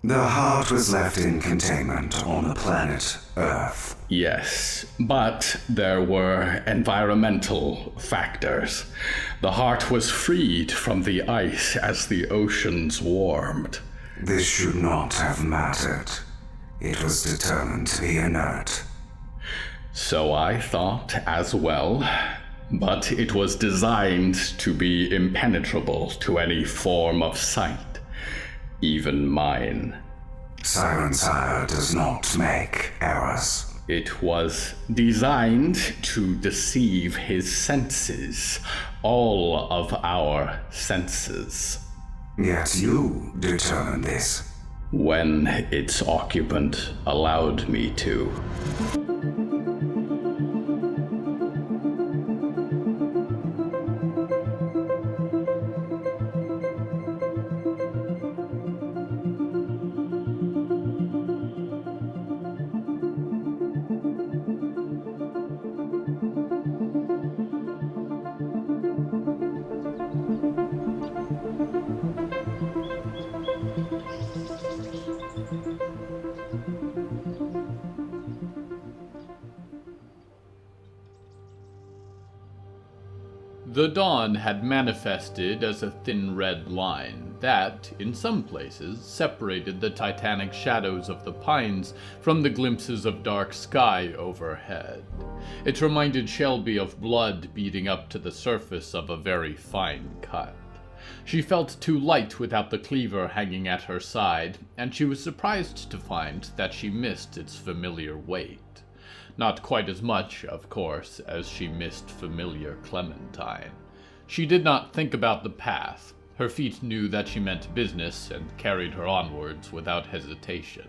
The heart was left in containment on the planet Earth. Yes, but there were environmental factors. The heart was freed from the ice as the oceans warmed. This should not have mattered. It was determined to be inert. So I thought as well, but it was designed to be impenetrable to any form of sight, even mine. Siren Sire does not make errors. It was designed to deceive his senses, all of our senses. Yet you determined this. When its occupant allowed me to. The dawn had manifested as a thin red line that, in some places, separated the titanic shadows of the pines from the glimpses of dark sky overhead. It reminded Shelby of blood beating up to the surface of a very fine cut. She felt too light without the cleaver hanging at her side, and she was surprised to find that she missed its familiar weight. Not quite as much, of course, as she missed familiar Clementine. She did not think about the path. Her feet knew that she meant business and carried her onwards without hesitation.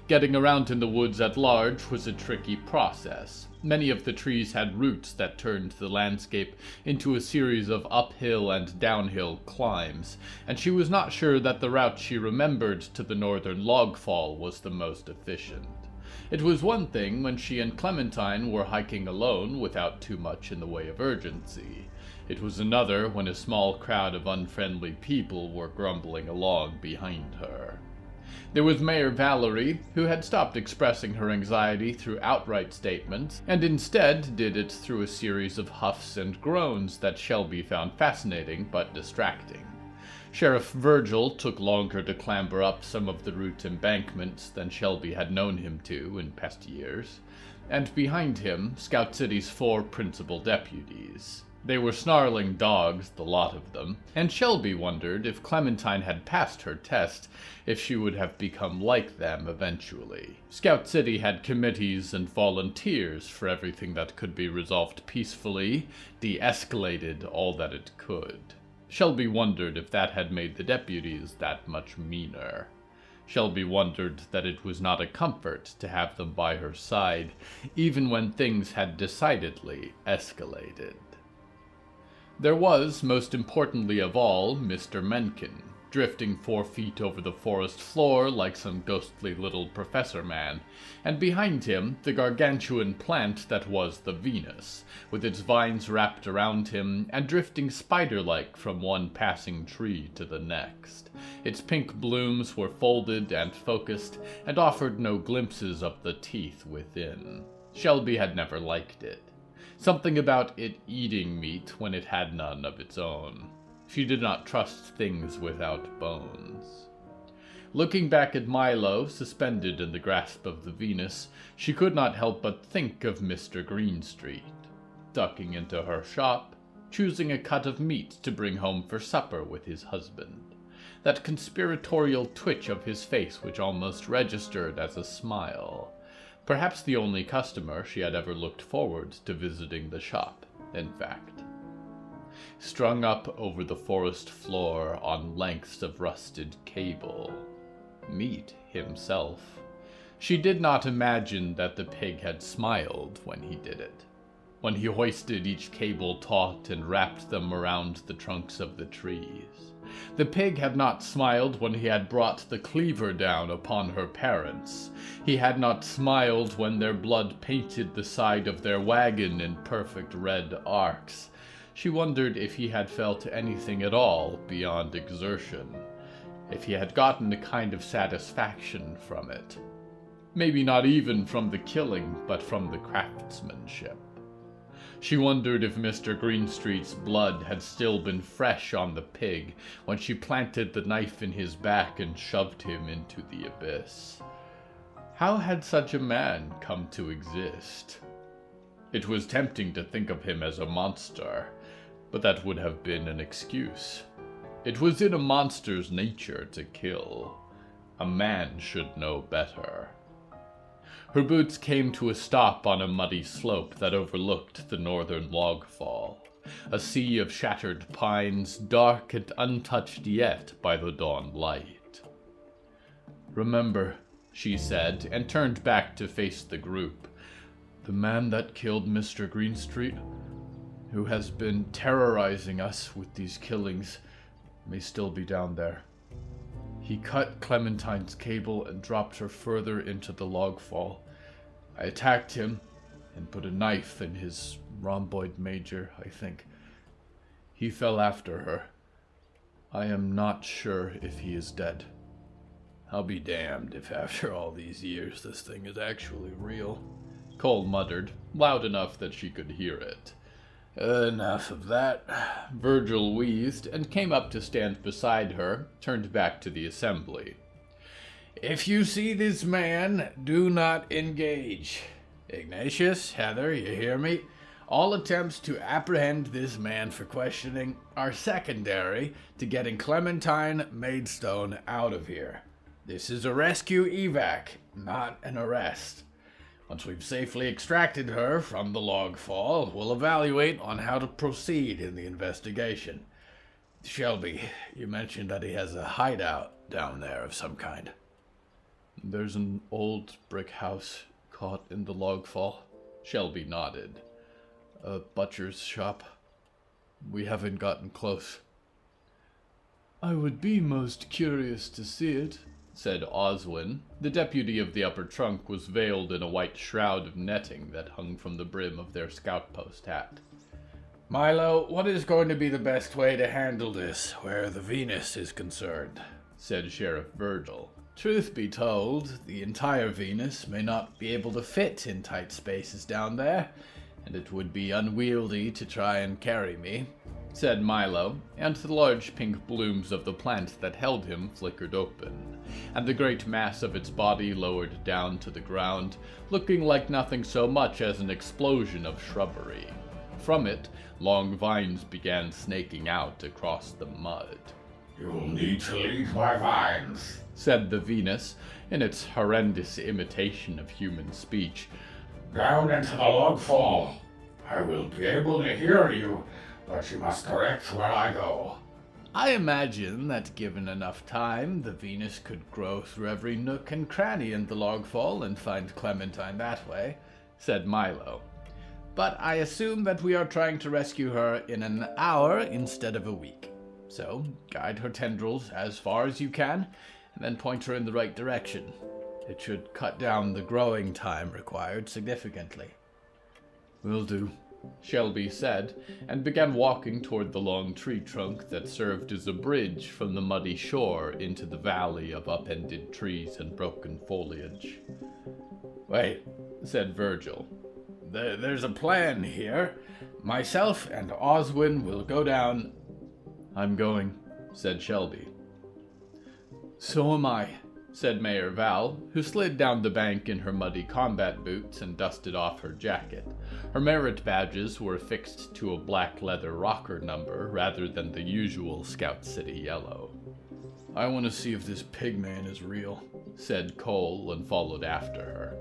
Getting around in the woods at large was a tricky process. Many of the trees had roots that turned the landscape into a series of uphill and downhill climbs, and she was not sure that the route she remembered to the northern logfall was the most efficient. It was one thing when she and Clementine were hiking alone without too much in the way of urgency. It was another when a small crowd of unfriendly people were grumbling along behind her. There was Mayor Valerie, who had stopped expressing her anxiety through outright statements, and instead did it through a series of huffs and groans that Shelby found fascinating but distracting. Sheriff Virgil took longer to clamber up some of the root embankments than Shelby had known him to in past years, and behind him, Scout City's 4 principal deputies. They were snarling dogs, the lot of them, and Shelby wondered if Clementine had passed her test, if she would have become like them eventually. Scout City had committees and volunteers for everything that could be resolved peacefully, de-escalated all that it could. Shelby wondered if that had made the deputies that much meaner. Shelby wondered that it was not a comfort to have them by her side, even when things had decidedly escalated. There was, most importantly of all, Mr. Mencken, drifting 4 feet over the forest floor like some ghostly little professor man, and behind him the gargantuan plant that was the Venus, with its vines wrapped around him and drifting spider-like from one passing tree to the next. Its pink blooms were folded and focused, and offered no glimpses of the teeth within. Shelby had never liked it. Something about it eating meat when it had none of its own. She did not trust things without bones. Looking back at Milo, suspended in the grasp of the Venus, she could not help but think of Mr. Greenstreet, ducking into her shop, choosing a cut of meat to bring home for supper with his husband. That conspiratorial twitch of his face which almost registered as a smile. Perhaps the only customer she had ever looked forward to visiting the shop, in fact. Strung up over the forest floor on lengths of rusted cable. Meat himself. She did not imagine that the pig had smiled when he did it. When he hoisted each cable taut and wrapped them around the trunks of the trees. The pig had not smiled when he had brought the cleaver down upon her parents. He had not smiled when their blood painted the side of their wagon in perfect red arcs. She wondered if he had felt anything at all beyond exertion. if he had gotten a kind of satisfaction from it. Maybe not even from the killing, but from the craftsmanship. She wondered if Mr. Greenstreet's blood had still been fresh on the pig when she planted the knife in his back and shoved him into the abyss. How had such a man come to exist? It was tempting to think of him as a monster, but that would have been an excuse. It was in a monster's nature to kill. A man should know better. Her boots came to a stop on a muddy slope that overlooked the northern log fall, a sea of shattered pines, dark and untouched yet by the dawn light. "Remember," she said, and turned back to face the group, "the man that killed Mr. Greenstreet, who has been terrorizing us with these killings, may still be down there. He cut Clementine's cable and dropped her further into the log fall. I attacked him and put a knife in his rhomboid major, I think. He fell after her. I am not sure if he is dead." "I'll be damned if after all these years this thing is actually real," Cole muttered, loud enough that she could hear it. "Enough of that." Virgil wheezed and came up to stand beside her, turned back to the assembly. "If you see this man, do not engage. Ignatius, Heather, you hear me? All attempts to apprehend this man for questioning are secondary to getting Clementine Maidstone out of here. This is a rescue evac, not an arrest. Once we've safely extracted her from the log fall, we'll evaluate on how to proceed in the investigation. Shelby, you mentioned that he has a hideout down there of some kind." "There's an old brick house caught in the log fall." Shelby nodded. "A butcher's shop. We haven't gotten close." "I would be most curious to see it," said Oswin. The deputy of the upper trunk was veiled in a white shroud of netting that hung from the brim of their scout post hat. "Milo, what is going to be the best way to handle this, where the Venus is concerned?" said Sheriff Virgil. "Truth be told, the entire Venus may not be able to fit in tight spaces down there, and it would be unwieldy to try and carry me," said Milo, and the large pink blooms of the plant that held him flickered open, and the great mass of its body lowered down to the ground, looking like nothing so much as an explosion of shrubbery. From it, long vines began snaking out across the mud. "You'll need to leave my vines," said the Venus, in its horrendous imitation of human speech. "down into the log fall. I will be able to hear you, but you must direct where I go." "I imagine that given enough time, the Venus could grow through every nook and cranny in the log fall and find Clementine that way," said Milo. "But I assume that we are trying to rescue her in an hour instead of a week. So, guide her tendrils as far as you can, and then point her in the right direction. It should cut down the growing time required significantly." "Will do," Shelby said, and began walking toward the long tree trunk that served as a bridge from the muddy shore into the valley of upended trees and broken foliage. "Wait," said Virgil. There's a plan here. Myself and Oswin will go down." "I'm going," said Shelby. "So am I," said Mayor Val, who slid down the bank in her muddy combat boots and dusted off her jacket. Her merit badges were affixed to a black leather rocker number rather than the usual Scout City yellow. "I want to see if this pigman is real," said Cole, and followed after her.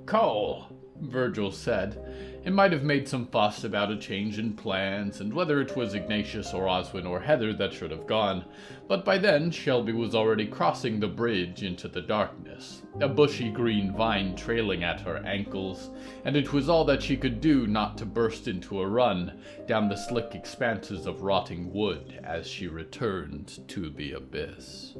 "Cole," Virgil said. It might have made some fuss about a change in plans, and whether it was Ignatius or Oswin or Heather that should have gone, but by then Shelby was already crossing the bridge into the darkness, a bushy green vine trailing at her ankles, and it was all that she could do not to burst into a run down the slick expanses of rotting wood as she returned to the abyss.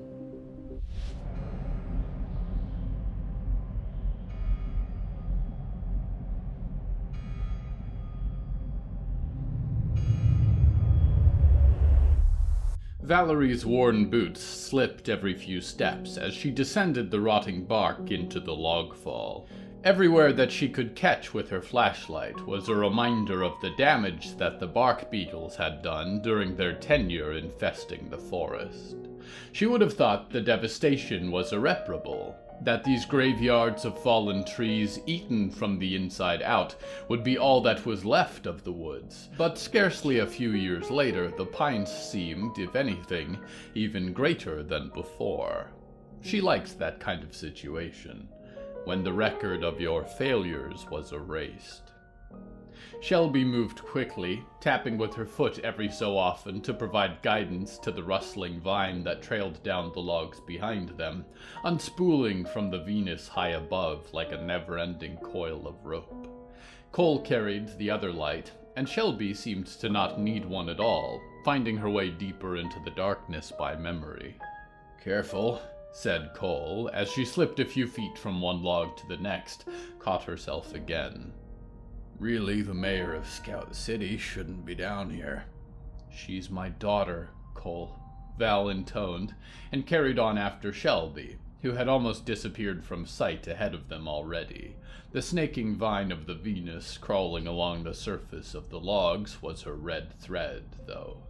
Valerie's worn boots slipped every few steps as she descended the rotting bark into the logfall. Everywhere that she could catch with her flashlight was a reminder of the damage that the bark beetles had done during their tenure infesting the forest. She would have thought the devastation was irreparable, that these graveyards of fallen trees eaten from the inside out would be all that was left of the woods. But scarcely a few years later, the pines seemed, if anything, even greater than before. She liked that kind of situation, when the record of your failures was erased. Shelby moved quickly, tapping with her foot every so often to provide guidance to the rustling vine that trailed down the logs behind them, unspooling from the Venus high above like a never-ending coil of rope. Cole carried the other light, and Shelby seemed to not need one at all, finding her way deeper into the darkness by memory. "Careful," said Cole, as she slipped a few feet from one log to the next, caught herself again. "Really, the mayor of Scout City shouldn't be down here." "She's my daughter, Cole," Val intoned, and carried on after Shelby, who had almost disappeared from sight ahead of them already. The snaking vine of the Venus crawling along the surface of the logs was her red thread, though.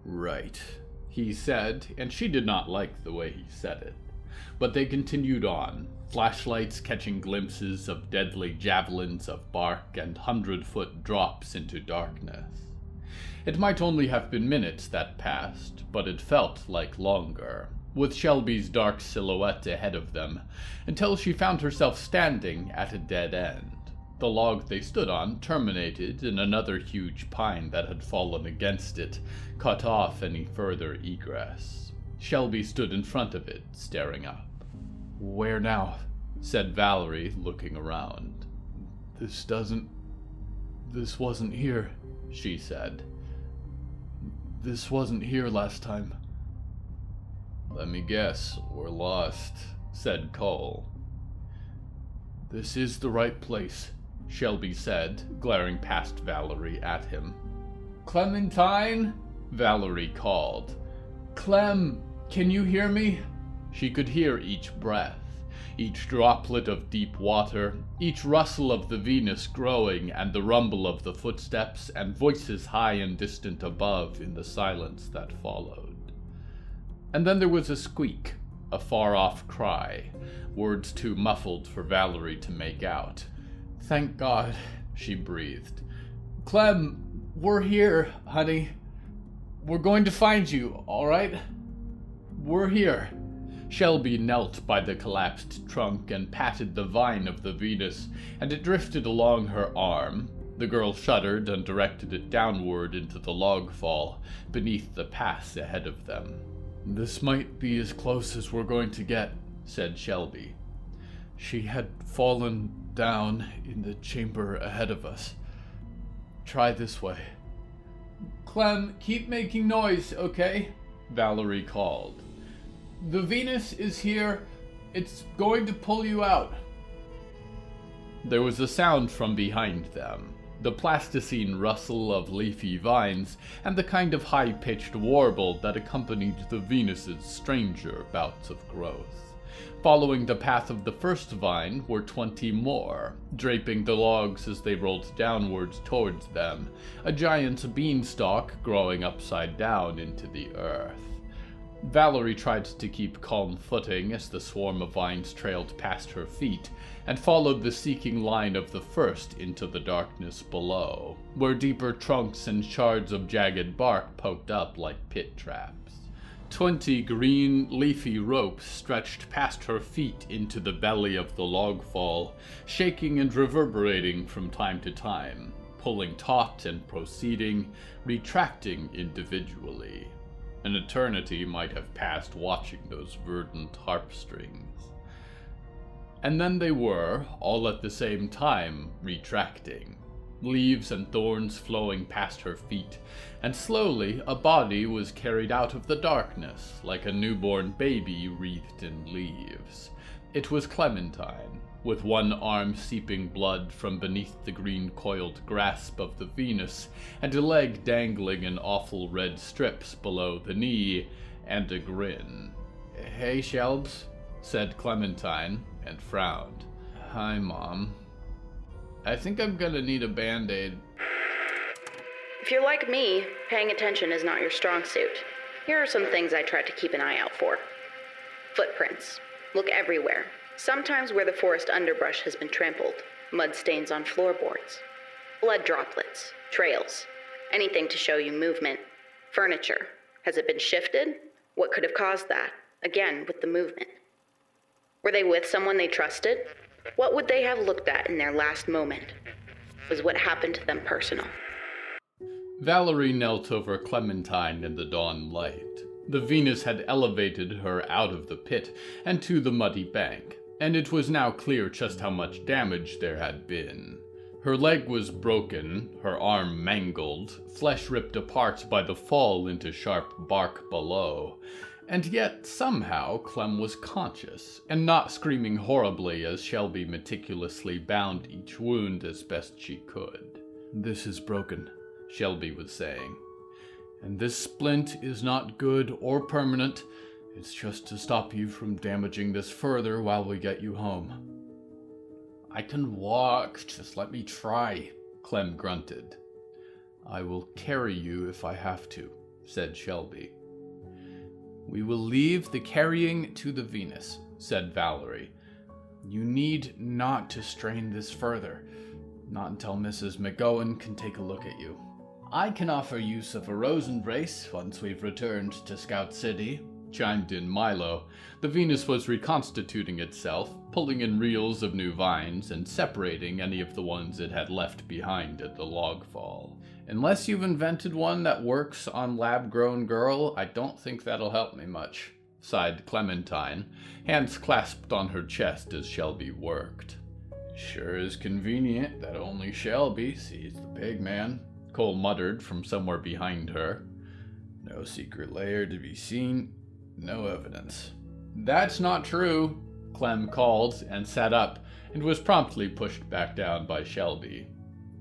"Right," he said, and she did not like the way he said it. But they continued on, flashlights catching glimpses of deadly javelins of bark and 100-foot drops into darkness. It might only have been minutes that passed, but it felt like longer, with Shelby's dark silhouette ahead of them, until she found herself standing at a dead end. The log they stood on terminated in another huge pine that had fallen against it, cut off any further egress. Shelby stood in front of it, staring up. "Where now?" said Valerie, looking around. This wasn't here," she said. "This wasn't here last time." "Let me guess, we're lost," said Cole. "This is the right place," Shelby said, glaring past Valerie at him. "Clementine?" Valerie called. "Clem, can you hear me?" She could hear each breath, each droplet of deep water, each rustle of the Venus growing, and the rumble of the footsteps and voices high and distant above in the silence that followed. And then there was a squeak, a far-off cry, words too muffled for Valerie to make out. "Thank God," she breathed. "Clem, we're here, honey. We're going to find you, all right? We're here." Shelby knelt by the collapsed trunk and patted the vine of the Venus, and it drifted along her arm. The girl shuddered and directed it downward into the log fall, beneath the pass ahead of them. "This might be as close as we're going to get," said Shelby. "She had fallen down in the chamber ahead of us. Try this way." "Clem, keep making noise, okay?" Valerie called. "The Venus is here. It's going to pull you out." There was a sound from behind them, the plasticine rustle of leafy vines, and the kind of high-pitched warble that accompanied the Venus's stranger bouts of growth. Following the path of the first vine were 20 more, draping the logs as they rolled downwards towards them, a giant beanstalk growing upside down into the earth. Valerie tried to keep calm footing as the swarm of vines trailed past her feet, and followed the seeking line of the first into the darkness below, where deeper trunks and shards of jagged bark poked up like pit traps. 20 green, leafy ropes stretched past her feet into the belly of the log fall, shaking and reverberating from time to time, pulling taut and proceeding, retracting individually. An eternity might have passed watching those verdant harp strings. And then they were, all at the same time, retracting. Leaves and thorns flowing past her feet, and slowly a body was carried out of the darkness, like a newborn baby wreathed in leaves. It was Clementine, with one arm seeping blood from beneath the green-coiled grasp of the Venus, and a leg dangling in awful red strips below the knee, and a grin. "Hey, Shelbs," said Clementine, and frowned. "Hi, Mom. I think I'm gonna need a Band-Aid." If you're like me, paying attention is not your strong suit. Here are some things I try to keep an eye out for. Footprints. Look everywhere. Sometimes where the forest underbrush has been trampled. Mud stains on floorboards. Blood droplets. Trails. Anything to show you movement. Furniture. Has it been shifted? What could have caused that? Again, with the movement. Were they with someone they trusted? What would they have looked at in their last moment? Was what happened to them personal? Valerie knelt over Clementine in the dawn light. The Venus had elevated her out of the pit and to the muddy bank, and it was now clear just how much damage there had been. Her leg was broken, her arm mangled, flesh ripped apart by the fall into sharp bark below. And yet, somehow, Clem was conscious, and not screaming horribly as Shelby meticulously bound each wound as best she could. "This is broken," Shelby was saying. "And this splint is not good or permanent. It's just to stop you from damaging this further while we get you home." "I can walk, just let me try," Clem grunted. "I will carry you if I have to," said Shelby. "We will leave the carrying to the Venus," said Valerie. "You need not to strain this further, not until Mrs. McGowan can take a look at you. I can offer use of a Rosen brace once we've returned to Scout City," chimed in Milo. The Venus was reconstituting itself, pulling in reels of new vines and separating any of the ones it had left behind at the log fall. "Unless you've invented one that works on lab-grown girl, I don't think that'll help me much," sighed Clementine, hands clasped on her chest as Shelby worked. "Sure is convenient that only Shelby sees the pig man," Cole muttered from somewhere behind her. "No secret lair to be seen, no evidence." "That's not true," Clem called and sat up, and was promptly pushed back down by Shelby.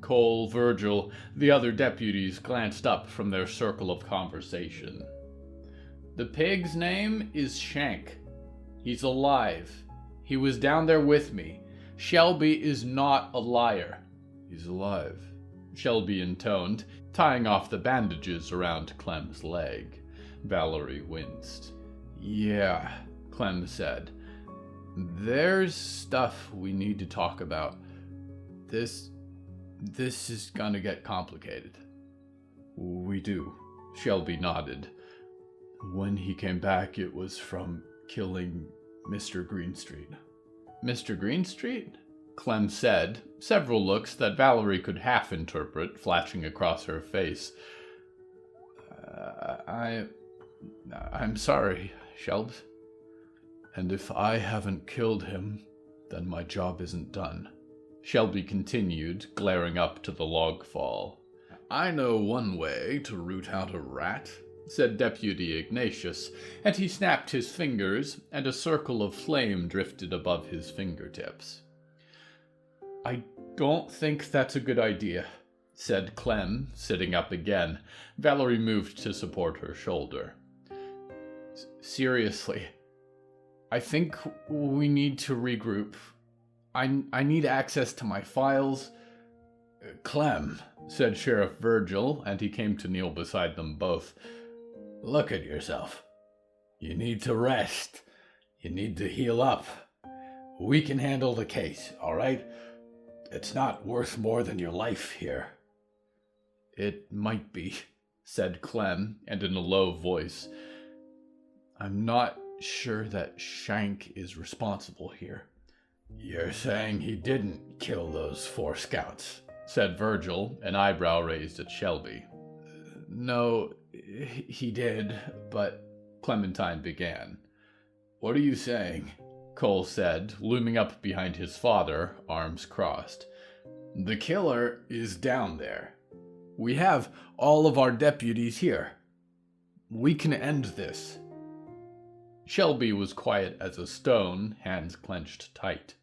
Cole, Virgil, the other deputies glanced up from their circle of conversation. "The pig's name is Shank. He's alive. He was down there with me. Shelby is not a liar." "He's alive," Shelby intoned, tying off the bandages around Clem's leg. Valerie winced. "Yeah," Clem said. "There's stuff we need to talk about. This is gonna get complicated." "We do," Shelby nodded. "When he came back, it was from killing Mr. Greenstreet." "Mr. Greenstreet?" Clem said, several looks that Valerie could half interpret flashing across her face. I'm sorry, Shelbs. And if I haven't killed him, then my job isn't done," Shelby continued, glaring up to the log fall. "I know one way to root out a rat," said Deputy Ignatius, and he snapped his fingers, and a circle of flame drifted above his fingertips. "I don't think that's a good idea," said Clem, sitting up again. Valerie moved to support her shoulder. "Seriously, I think we need to regroup. I need access to my files." "Clem," said Sheriff Virgil, and he came to kneel beside them both. "Look at yourself. You need to rest. You need to heal up. We can handle the case, all right? It's not worth more than your life here." "It might be," said Clem, and in a low voice. "I'm not sure that Shank is responsible here." "You're saying he didn't kill those 4 scouts?" said Virgil, an eyebrow raised at Shelby. "No, he did, but..." Clementine began. "What are you saying?" Cole said, looming up behind his father, arms crossed. "The killer is down there. We have all of our deputies here. We can end this." Shelby was quiet as a stone, hands clenched tight.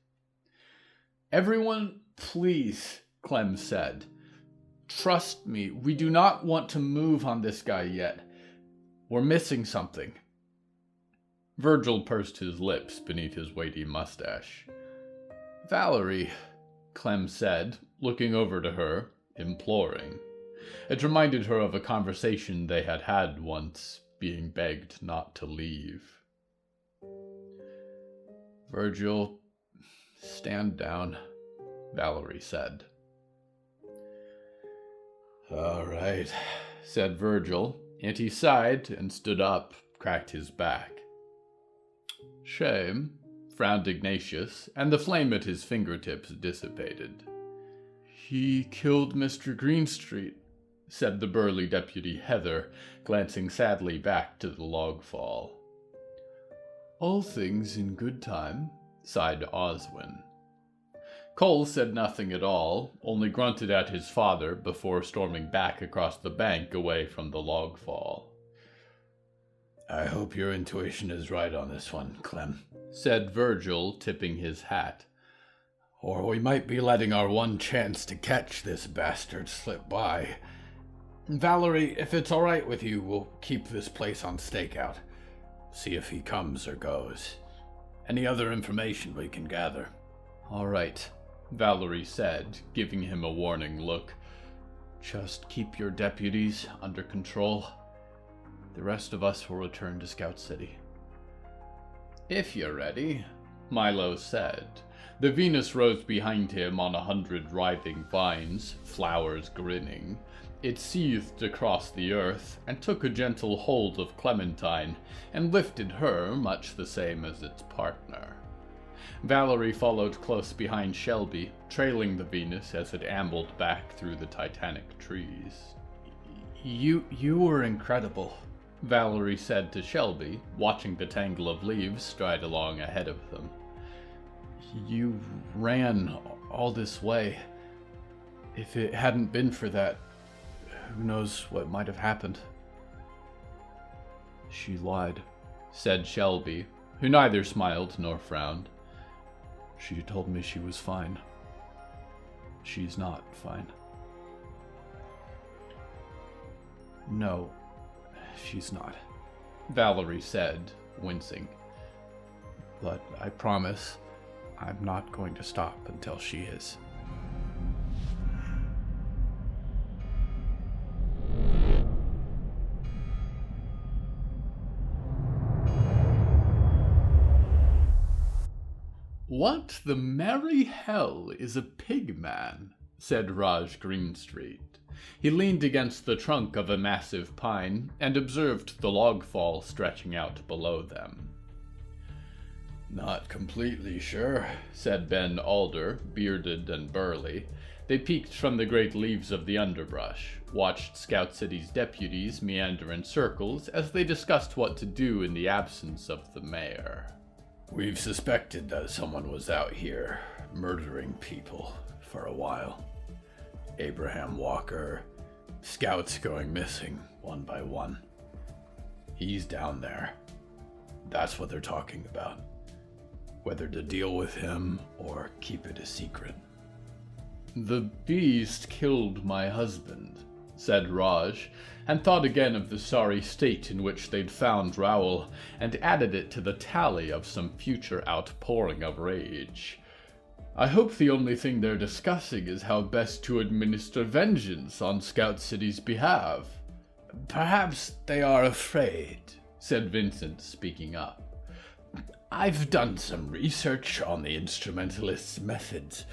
"Everyone, please," Clem said. "Trust me, we do not want to move on this guy yet. We're missing something. Virgil pursed his lips beneath his weighty mustache. Valerie, Clem said, looking over to her, imploring. It reminded her of a conversation they had had once, being begged not to leave. Virgil, stand down, Valerie said. All right, said Virgil, and he sighed and stood up, cracked his back. Shame, frowned Ignatius, and the flame at his fingertips dissipated. He killed Mr. Greenstreet, said the burly deputy Heather, glancing sadly back to the log fall. All things in good time, sighed Oswin. Cole said nothing at all, only grunted at his father before storming back across the bank away from the log fall. I hope your intuition is right on this one, Clem, said Virgil, tipping his hat. Or we might be letting our one chance to catch this bastard slip by. Valerie, if it's all right with you, we'll keep this place on stakeout. See if he comes or goes. Any other information we can gather. All right, Valerie said, giving him a warning look. Just keep your deputies under control. The rest of us will return to Scout City. If you're ready, Milo said. The Venus rose behind him on 100 writhing vines, flowers grinning. It seethed across the earth and took a gentle hold of Clementine and lifted her much the same as its partner. Valerie followed close behind Shelby, trailing the Venus as it ambled back through the titanic trees. You were incredible, Valerie said to Shelby, watching the tangle of leaves stride along ahead of them. You ran all this way. If it hadn't been for that, who knows what might have happened. She lied, said Shelby, who neither smiled nor frowned. She told me she was fine. She's not fine. No, she's not, Valerie said, wincing. But I promise I'm not going to stop until she is. What the merry hell is a pigman? Said Raj Greenstreet. He leaned against the trunk of a massive pine and observed the log fall stretching out below them. Not completely sure, said Ben Alder, bearded and burly. They peeked from the great leaves of the underbrush, watched Scout City's deputies meander in circles as they discussed what to do in the absence of the mayor. We've suspected that someone was out here, murdering people, for a while. Abraham Walker, scouts going missing, one by one. He's down there. That's what they're talking about. Whether to deal with him or keep it a secret. The beast killed my husband, said Raj, and thought again of the sorry state in which they'd found Raoul, and added it to the tally of some future outpouring of rage. I hope the only thing they're discussing is how best to administer vengeance on Scout City's behalf. Perhaps they are afraid, said Vincent, speaking up. I've done some research on the instrumentalists' methods.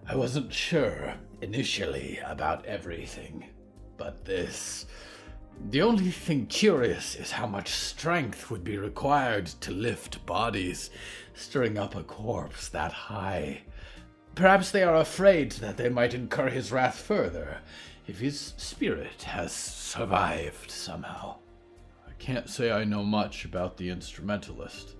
I wasn't sure initially about everything, but this... The only thing curious is how much strength would be required to lift bodies, stirring up a corpse that high. Perhaps they are afraid that they might incur his wrath further, if his spirit has survived somehow. I can't say I know much about the instrumentalist,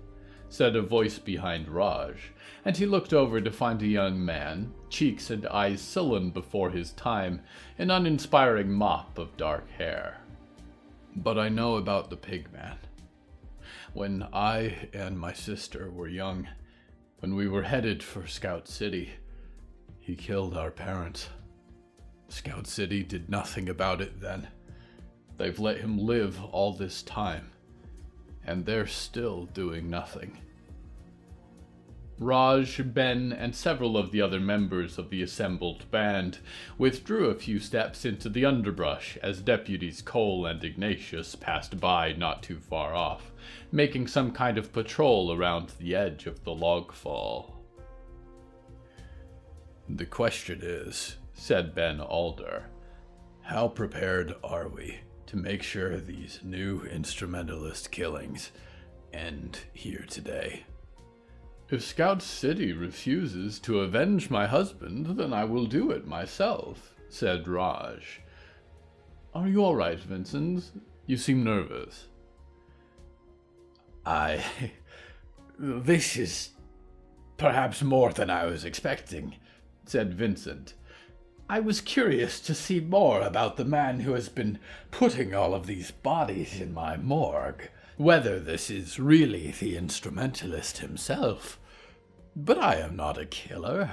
said a voice behind Raj, and he looked over to find a young man, cheeks and eyes sullen before his time, an uninspiring mop of dark hair. But I know about the pigman. When I and my sister were young, when we were headed for Scout City, he killed our parents. Scout City did nothing about it then. They've let him live all this time. and they're still doing nothing. Raj, Ben, and several of the other members of the assembled band withdrew a few steps into the underbrush as deputies Cole and Ignatius passed by not too far off, making some kind of patrol around the edge of the log fall. "The question is," said Ben Alder, "how prepared are we to make sure these new instrumentalist killings end here today?" "If Scout City refuses to avenge my husband, then I will do it myself," said Raj. "Are you all right, Vincent? You seem nervous." This is perhaps more than I was expecting," said Vincent. "I was curious to see more about the man who has been putting all of these bodies in my morgue, whether this is really the instrumentalist himself. But I am not a killer."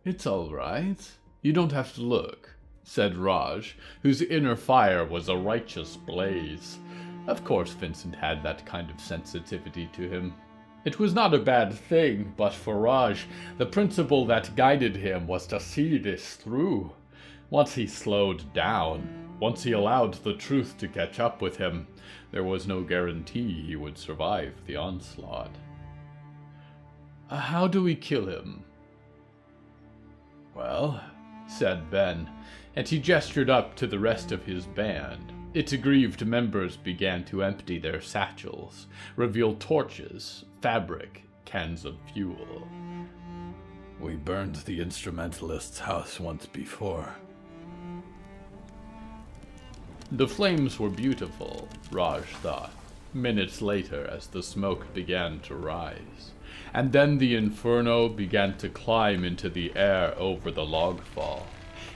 "It's all right. You don't have to look," said Raj, whose inner fire was a righteous blaze. Of course Vincent had that kind of sensitivity to him. It was not a bad thing, but for Raj, the principle that guided him was to see this through. Once he slowed down, once he allowed the truth to catch up with him, there was no guarantee he would survive the onslaught. "How do we kill him?" "Well," said Ben, and he gestured up to the rest of his band. Its aggrieved members began to empty their satchels, reveal torches, fabric, cans of fuel. "We burned the instrumentalist's house once before." The flames were beautiful, Raj thought, minutes later as the smoke began to rise. And then the inferno began to climb into the air over the log fall,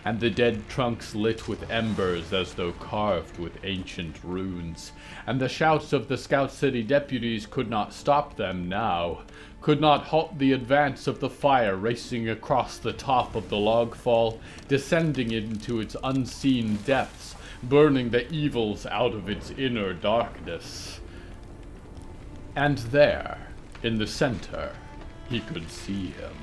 and the dead trunks lit with embers as though carved with ancient runes, and the shouts of the Scout City deputies could not stop them now, could not halt the advance of the fire racing across the top of the log fall, descending into its unseen depths, burning the evils out of its inner darkness. And there, in the center, he could see him.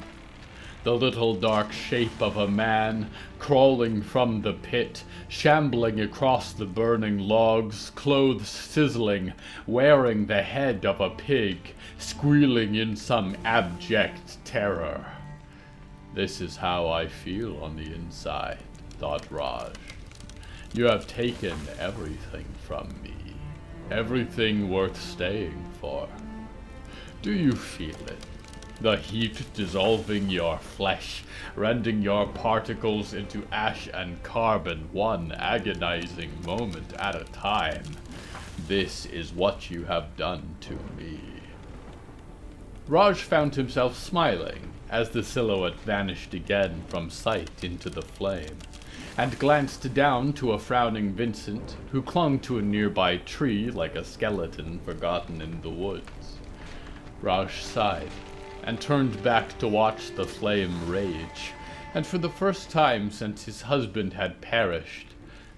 The little dark shape of a man, crawling from the pit, shambling across the burning logs, clothes sizzling, wearing the head of a pig, squealing in some abject terror. "This is how I feel on the inside," thought Raj. "You have taken everything from me, everything worth staying for. Do you feel it? The heat dissolving your flesh, rending your particles into ash and carbon one agonizing moment at a time. This is what you have done to me." Raj found himself smiling as the silhouette vanished again from sight into the flame, and glanced down to a frowning Vincent who clung to a nearby tree like a skeleton forgotten in the woods. Raj sighed and turned back to watch the flame rage, and for the first time since his husband had perished,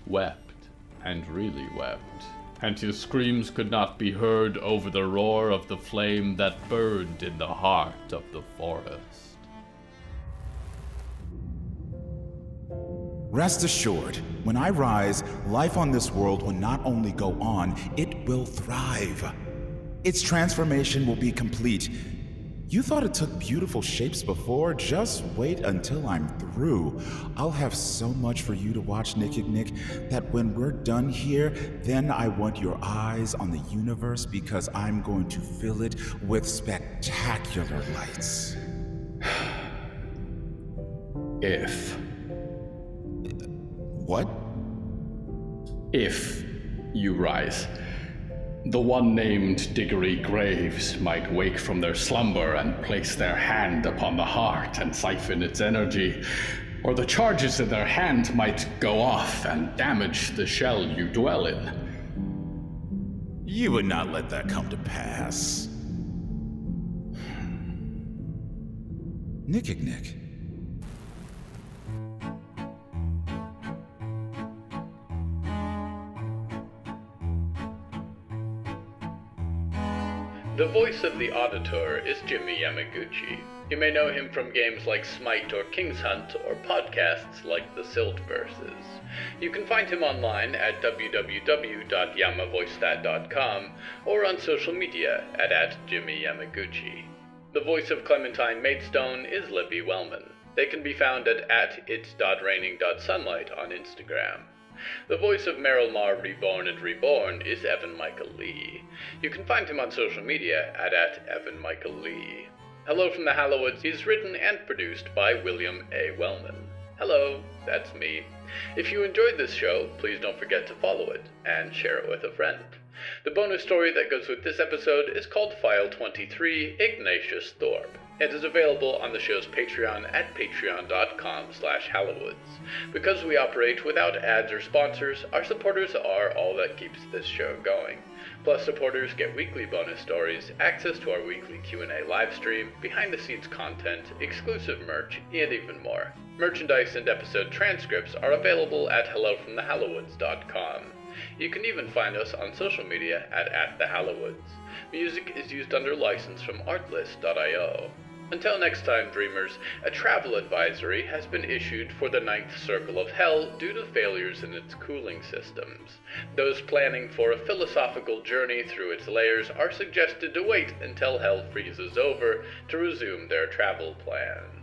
wept, and really wept, and his screams could not be heard over the roar of the flame that burned in the heart of the forest. Rest assured, when I rise, life on this world will not only go on, it will thrive. Its transformation will be complete. You thought it took beautiful shapes before? Just wait until I'm through. I'll have so much for you to watch, Nick, that when we're done here, then I want your eyes on the universe because I'm going to fill it with spectacular lights. If. What? If you rise. The one named Diggory Graves might wake from their slumber and place their hand upon the heart and siphon its energy, or the charges in their hand might go off and damage the shell you dwell in. You would not let that come to pass. Nick. The voice of the Auditor is Jimmy Yamaguchi. You may know him from games like Smite or King's Hunt, or podcasts like The Silt Verses. You can find him online at www.yamavoicestat.com or on social media at Jimmy Yamaguchi. The voice of Clementine Maidstone is Libby Wellman. They can be found at its.raining.sunlight on Instagram. The voice of Meryl Mar Reborn and Reborn is Evan Michael Lee. You can find him on social media at Evan Michael Lee. Hello from the Hallowoods is written and produced by William A. Wellman. Hello, that's me. If you enjoyed this show, please don't forget to follow it and share it with a friend. The bonus story that goes with this episode is called File 23, Ignatius Thorpe. It is available on the show's Patreon at patreon.com/Hallowoods. Because we operate without ads or sponsors, our supporters are all that keeps this show going. Plus, supporters get weekly bonus stories, access to our weekly Q&A livestream, behind-the-scenes content, exclusive merch, and even more. Merchandise and episode transcripts are available at hellofromthehallowoods.com. You can even find us on social media at the Hallowoods. Music is used under license from artlist.io. Until next time, dreamers, a travel advisory has been issued for the 9th Circle of Hell due to failures in its cooling systems. Those planning for a philosophical journey through its layers are suggested to wait until Hell freezes over to resume their travel plans.